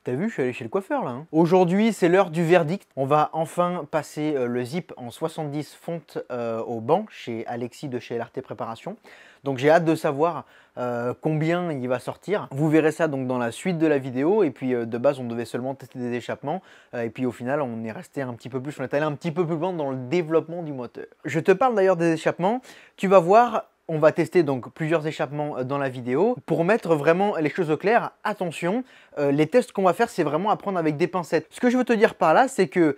T'as vu, je suis allé chez le coiffeur là. Hein. Aujourd'hui, c'est l'heure du verdict. On va enfin passer le zip en 70 fontes au banc chez Alexis de chez LRT Préparation. Donc j'ai hâte de savoir combien il va sortir. Vous verrez ça donc dans la suite de la vidéo. Et puis de base, on devait seulement tester des échappements. Et puis au final, on est resté un petit peu plus, on est allé un petit peu plus loin dans le développement du moteur. Je te parle d'ailleurs des échappements. Tu vas voir. On va tester donc plusieurs échappements dans la vidéo. Pour mettre vraiment les choses au clair, attention, les tests qu'on va faire, c'est vraiment à prendre avec des pincettes. Ce que je veux te dire par là, c'est que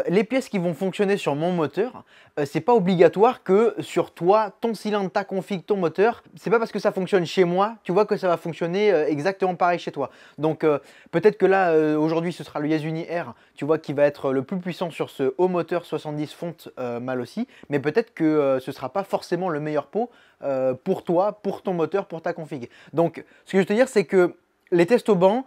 les pièces qui vont fonctionner sur mon moteur, c'est pas obligatoire que sur toi, ton cylindre, ta config, ton moteur, c'est pas parce que ça fonctionne chez moi, tu vois que ça va fonctionner exactement pareil chez toi. Donc peut-être que là, aujourd'hui, ce sera le Yasuni R, tu vois, qui va être le plus puissant sur ce haut moteur 70 fontes mal aussi, mais peut-être que ce sera pas forcément le meilleur pot pour toi, pour ton moteur, pour ta config. Donc ce que je veux te dire, c'est que les tests au banc,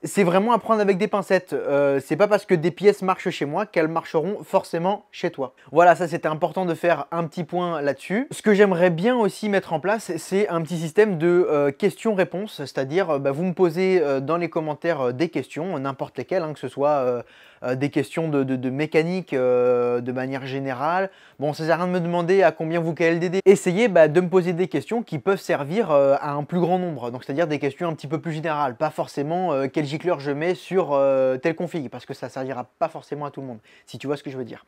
c'est vraiment à prendre avec des pincettes. C'est pas parce que des pièces marchent chez moi qu'elles marcheront forcément chez toi. Voilà, ça c'était important de faire un petit point là-dessus. Ce que j'aimerais bien aussi mettre en place, c'est un petit système de questions-réponses. C'est-à-dire, vous me posez dans les commentaires des questions, n'importe lesquelles, hein, que ce soit des questions de mécanique de manière générale. Bon, ça sert à rien de me demander à combien vous calez le DD. Essayez de me poser des questions qui peuvent servir à un plus grand nombre. Donc, c'est-à-dire des questions un petit peu plus générales. Pas forcément quel gicleur je mets sur telle config, parce que ça ne servira pas forcément à tout le monde, si tu vois ce que je veux dire.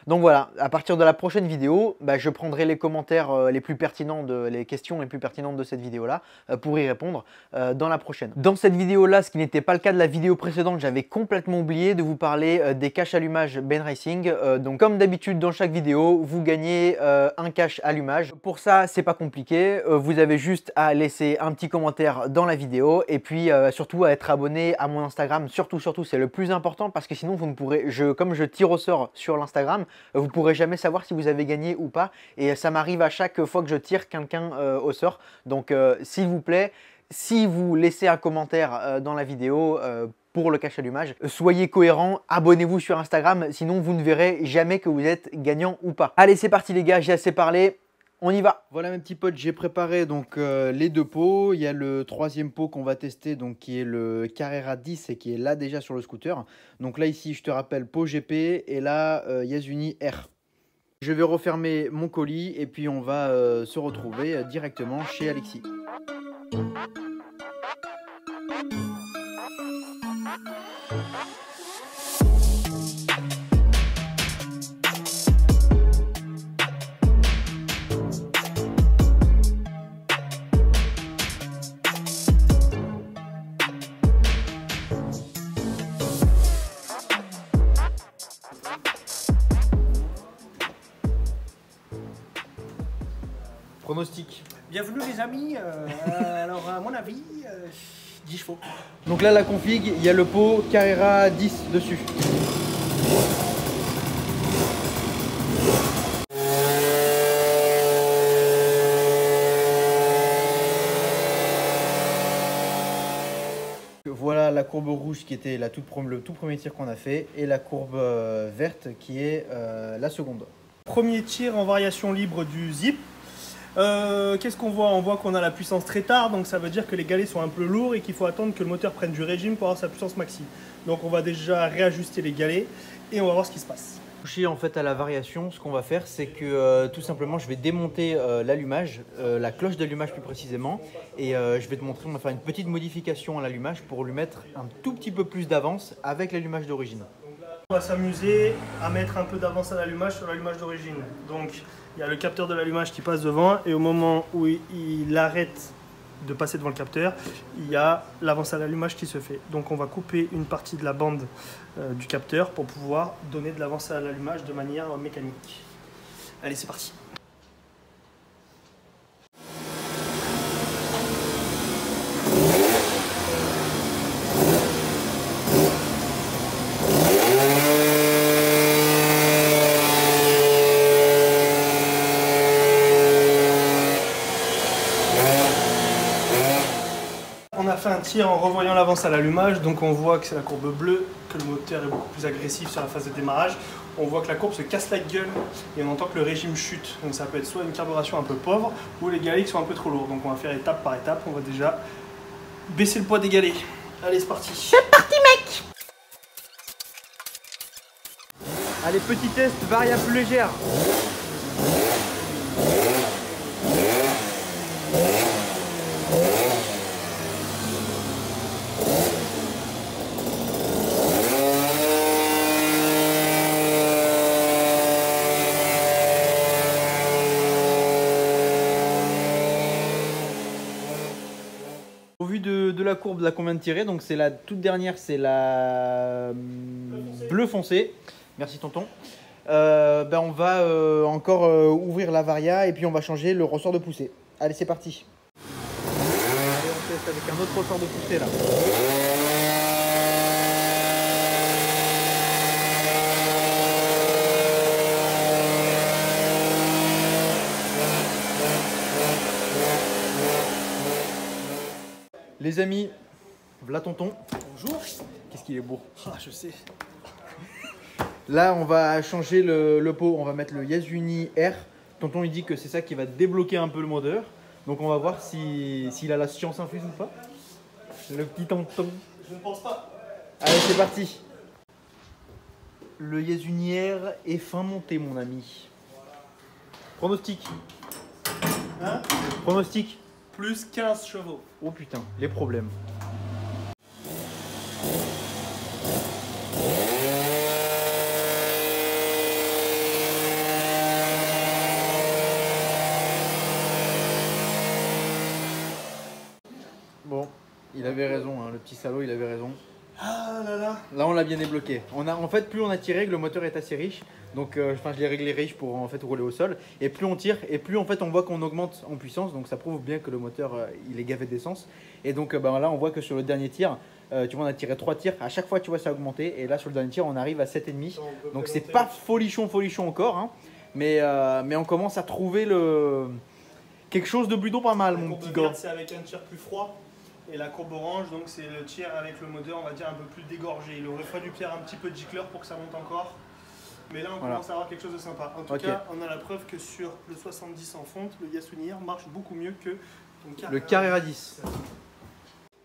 Donc voilà, à partir de la prochaine vidéo, je prendrai les commentaires les plus pertinents, les questions les plus pertinentes de cette vidéo-là pour y répondre dans la prochaine. Dans cette vidéo-là, ce qui n'était pas le cas de la vidéo précédente, j'avais complètement oublié de vous parler des caches allumage Ben Racing. Donc comme d'habitude dans chaque vidéo, vous gagnez un cache allumage. Pour ça, c'est pas compliqué. Vous avez juste à laisser un petit commentaire dans la vidéo et puis surtout à être abonné à mon Instagram. Surtout, c'est le plus important parce que sinon vous ne pourrez, comme je tire au sort sur l'Instagram, vous ne pourrez jamais savoir si vous avez gagné ou pas. Et ça m'arrive à chaque fois que je tire quelqu'un au sort. Donc s'il vous plaît, si vous laissez un commentaire dans la vidéo pour le cache allumage, soyez cohérents, abonnez-vous sur Instagram, sinon vous ne verrez jamais que vous êtes gagnant ou pas. Allez, c'est parti les gars, j'ai assez parlé. On y va. Voilà mes petits potes, j'ai préparé donc les deux pots. Il y a le troisième pot qu'on va tester, donc qui est le Carrera 10 et qui est là déjà sur le scooter. Donc là ici, je te rappelle, pot GP et là Yasuni R. Je vais refermer mon colis et puis on va se retrouver directement chez Alexis. Pronostic. Bienvenue les amis, alors à mon avis, 10 chevaux. Donc là la config, il y a le pot Carrera 10 dessus. Voilà la courbe rouge qui était le tout premier tir qu'on a fait et la courbe verte qui est la seconde. Premier tir en variation libre du zip. Qu'est-ce qu'on voit? On voit qu'on a la puissance très tard, donc ça veut dire que les galets sont un peu lourds et qu'il faut attendre que le moteur prenne du régime pour avoir sa puissance maxi. Donc on va déjà réajuster les galets et on va voir ce qui se passe. En fait à la variation, ce qu'on va faire c'est que tout simplement je vais démonter l'allumage, la cloche d'allumage plus précisément, et je vais te montrer, on va faire une petite modification à l'allumage pour lui mettre un tout petit peu plus d'avance avec l'allumage d'origine. On va s'amuser à mettre un peu d'avance à l'allumage sur l'allumage d'origine. Donc il y a le capteur de l'allumage qui passe devant et au moment où il arrête de passer devant le capteur, il y a l'avance à l'allumage qui se fait. Donc on va couper une partie de la bande du capteur pour pouvoir donner de l'avance à l'allumage de manière mécanique. Allez, c'est parti. On a fait un tir en revoyant l'avance à l'allumage, donc on voit que c'est la courbe bleue, que le moteur est beaucoup plus agressif sur la phase de démarrage. On voit que la courbe se casse la gueule et on entend que le régime chute. Donc ça peut être soit une carburation un peu pauvre ou les galets qui sont un peu trop lourds. Donc on va faire étape par étape, on va déjà baisser le poids des galets. Allez, c'est parti. C'est parti mec. Allez, petit test, variable plus légère. Au vu de la courbe, là qu'on vient de tirer, donc c'est la toute dernière, c'est la bleu foncé. Merci tonton. On va encore ouvrir la varia et puis on va changer le ressort de poussée. Allez, c'est parti. Allez, on teste avec un autre ressort de poussée là. Les amis, voilà tonton. Bonjour. Qu'est-ce qu'il est beau. Ah, je sais. Là, on va changer le pot. On va mettre le Yasuni R. Tonton, il dit que c'est ça qui va débloquer un peu le moteur. Donc, on va voir s'il a la science infuse ou pas. Le petit tonton. Je ne pense pas. Allez, c'est parti. Le Yasuni R est fin monté, mon ami. Pronostic. Hein? Pronostic. Plus 15 chevaux. Oh putain, les problèmes. Bon, il avait raison, hein, le petit salaud, il avait raison. Ah là là. Là, on l'a bien débloqué. En fait, plus on a tiré, que le moteur est assez riche. Donc, je l'ai réglé riche pour en fait rouler au sol. Et plus on tire, et plus en fait on voit qu'on augmente en puissance. Donc, ça prouve bien que le moteur il est gavé d'essence. Et donc, là, on voit que sur le dernier tir, tu vois, on a tiré 3 tirs. À chaque fois, tu vois, ça a augmenté. Et là, sur le dernier tir, on arrive à 7,5. Donc, c'est pas folichon encore, hein. Mais on commence à trouver quelque chose de plutôt pas mal, mon petit gars. C'est avec un tir plus froid. Et la courbe orange, donc c'est le tir avec le moteur, on va dire, un peu plus dégorgé. Il aurait fallu faire un petit peu de gicleur pour que ça monte encore. Mais là, on commence à avoir quelque chose de sympa. En tout cas, on a la preuve que sur le 70 en fonte, le Yasuni marche beaucoup mieux que le Carrera 10.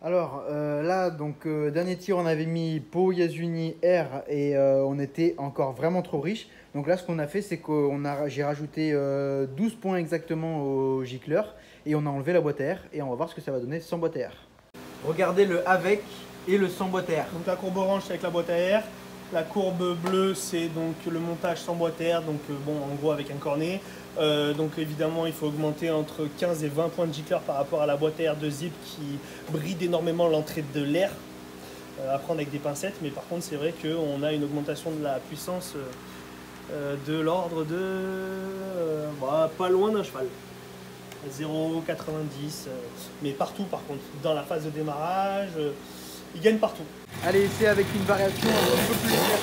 Alors là, donc dernier tir, on avait mis pot Yasuni R et on était encore vraiment trop riche. Donc là, ce qu'on a fait, c'est que j'ai rajouté 12 points exactement au gicleur et on a enlevé la boîte à air et on va voir ce que ça va donner sans boîte à air. Regardez le avec et le sans boîte à air. Donc la courbe orange, c'est avec la boîte à air. La courbe bleue, c'est donc le montage sans boîte à air, donc bon, en gros avec un cornet. Donc évidemment, il faut augmenter entre 15 et 20 points de gicleur par rapport à la boîte à air de Zip qui bride énormément l'entrée de l'air. À prendre avec des pincettes, mais par contre, c'est vrai qu'on a une augmentation de la puissance de l'ordre de pas loin d'un cheval. 0,90, mais partout par contre, dans la phase de démarrage, il gagne partout. Allez, c'est avec une variation un peu plus légère.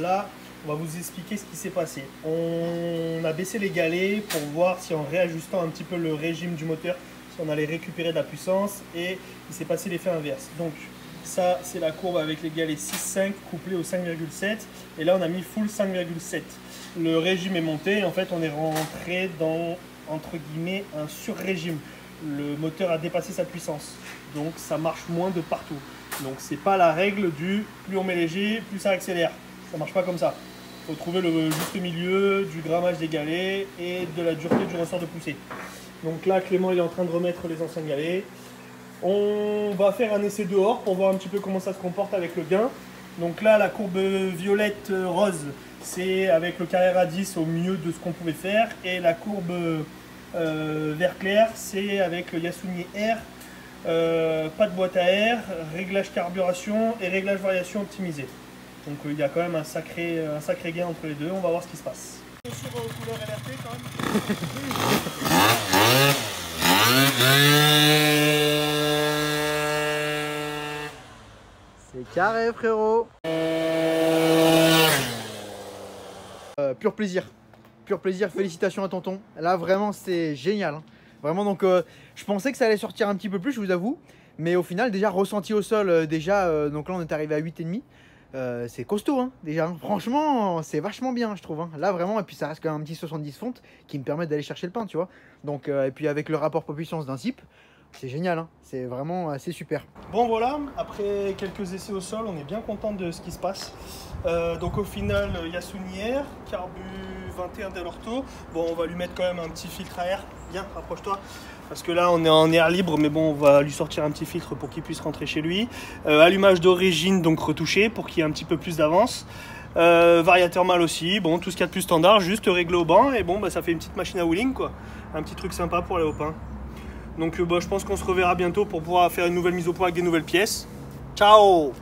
Là, on va vous expliquer ce qui s'est passé. On a baissé les galets pour voir si en réajustant un petit peu le régime du moteur, si on allait récupérer de la puissance, et il s'est passé l'effet inverse. Donc ça, c'est la courbe avec les galets 6,5 couplés au 5,7 et là on a mis full 5,7. Le régime est monté et en fait on est rentré dans, entre guillemets, un sur-régime. Le moteur a dépassé sa puissance, donc ça marche moins de partout. Donc c'est pas la règle du plus on met léger, plus ça accélère. Ça marche pas comme ça. Il faut trouver le juste milieu du grammage des galets et de la dureté du ressort de poussée. Donc là, Clément il est en train de remettre les anciens galets. On va faire un essai dehors pour voir un petit peu comment ça se comporte avec le gain. Donc là, la courbe violette rose, c'est avec le Carrera 10 au mieux de ce qu'on pouvait faire. Et la courbe vert clair, c'est avec le Yasuni R. Pas de boîte à air, réglage carburation et réglage variation optimisé. Donc il y a quand même un sacré gain entre les deux. On va voir ce qui se passe. Sur couleur LRT quand même. C'est carré, frérot. Pur plaisir. Pur plaisir, félicitations à tonton. Là, vraiment, c'est génial. Hein. Vraiment, donc, je pensais que ça allait sortir un petit peu plus, je vous avoue. Mais au final, déjà, ressenti au sol, donc là, on est arrivé à 8,5. c'est costaud hein, déjà. Franchement, c'est vachement bien, je trouve. Hein. Là, vraiment, et puis ça reste quand même un petit 70 fontes qui me permet d'aller chercher le pain, tu vois. Donc, et puis avec le rapport poids-puissance d'un Zip, c'est génial. Hein. C'est vraiment assez super. Bon voilà, après quelques essais au sol, on est bien content de ce qui se passe. Donc au final, Yasunière, Carbu 21 Del Orto. Bon, on va lui mettre quand même un petit filtre à air. Viens, rapproche-toi. Parce que là, on est en air libre, mais bon, on va lui sortir un petit filtre pour qu'il puisse rentrer chez lui. Allumage d'origine, donc retouché, pour qu'il y ait un petit peu plus d'avance. Variateur mâle aussi, bon, tout ce qu'il y a de plus standard, juste réglé au banc. Et bon, bah, ça fait une petite machine à wheeling, quoi. Un petit truc sympa pour aller au pain. Donc bah, je pense qu'on se reverra bientôt pour pouvoir faire une nouvelle mise au point avec des nouvelles pièces. Ciao!